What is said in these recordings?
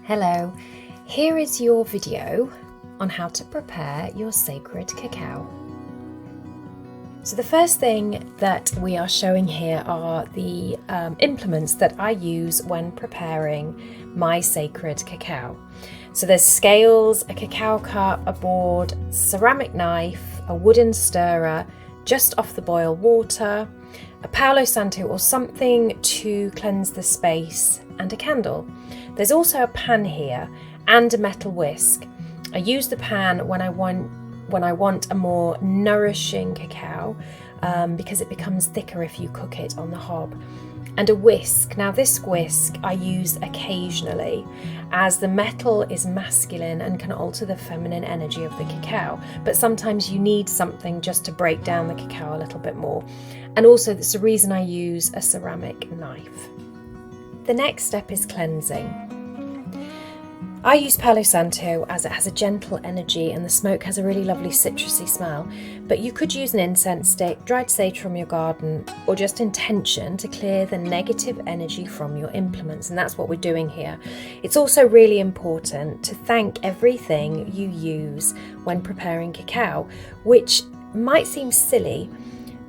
Hello, here is your video on how to prepare your sacred cacao. So the first thing that we are showing here are the implements that I use when preparing my sacred cacao. So there's scales, a cacao cup, a board, ceramic knife, a wooden stirrer just off the boil water, a Palo Santo or something to cleanse the space, and a candle. There's also a pan here and a metal whisk. I use the pan when I want a more nourishing cacao because it becomes thicker if you cook it on the hob. And a whisk. Now this whisk I use occasionally as the metal is masculine and can alter the feminine energy of the cacao, but sometimes you need something just to break down the cacao a little bit more. And also that's the reason I use a ceramic knife. The next step is cleansing. I use Palo Santo as it has a gentle energy and the smoke has a really lovely citrusy smell, but you could use an incense stick, dried sage from your garden, or just intention to clear the negative energy from your implements, and that's what we're doing here. It's also really important to thank everything you use when preparing cacao, which might seem silly,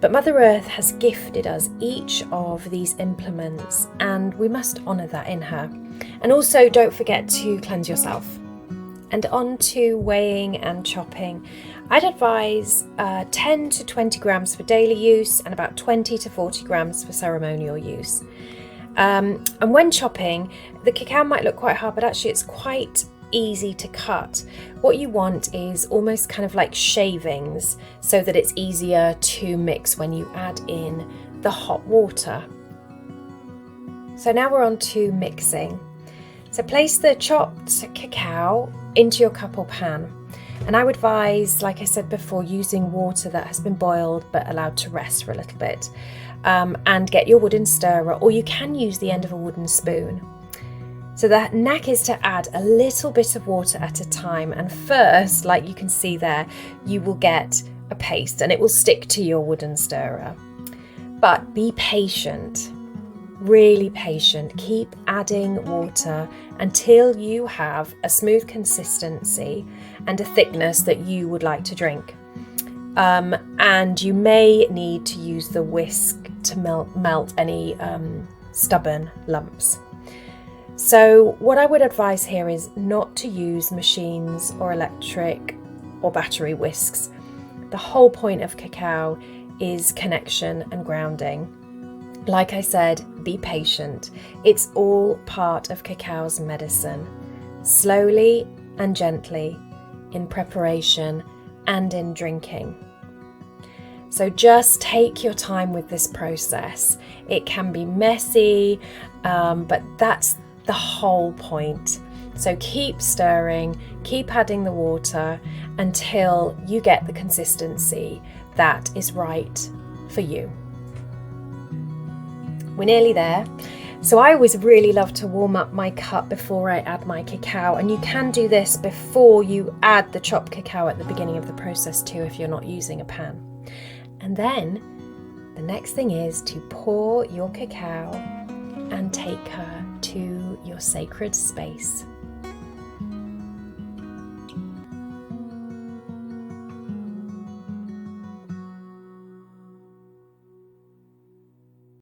but Mother Earth has gifted us each of these implements and we must honour that in her. And also don't forget to cleanse yourself. And on to weighing and chopping. I'd advise 10 to 20 grams for daily use and about 20 to 40 grams for ceremonial use. And when chopping, the cacao might look quite hard, but actually it's quite easy to cut. What you want is almost kind of like shavings so that it's easier to mix when you add in the hot water. So now we're on to mixing. So place the chopped cacao into your cup or pan. And I would advise, like I said before, using water that has been boiled but allowed to rest for a little bit. And get your wooden stirrer, or you can use the end of a wooden spoon. So the knack is to add a little bit of water at a time, and first, like you can see there, you will get a paste and it will stick to your wooden stirrer. But be patient, really patient. Keep adding water until you have a smooth consistency and a thickness that you would like to drink. And you may need to use the whisk to melt any stubborn lumps. So what I would advise here is not to use machines or electric or battery whisks. The whole point of cacao is connection and grounding. Like I said, be patient. It's all part of cacao's medicine. Slowly and gently, in preparation and in drinking. So just take your time with this process. It can be messy, but that's the whole point. So keep stirring, keep adding the water until you get the consistency that is right for you. We're nearly there. So I always really love to warm up my cup before I add my cacao, and you can do this before you add the chopped cacao at the beginning of the process too if you're not using a pan. And then the next thing is to pour your cacao and take her to your sacred space.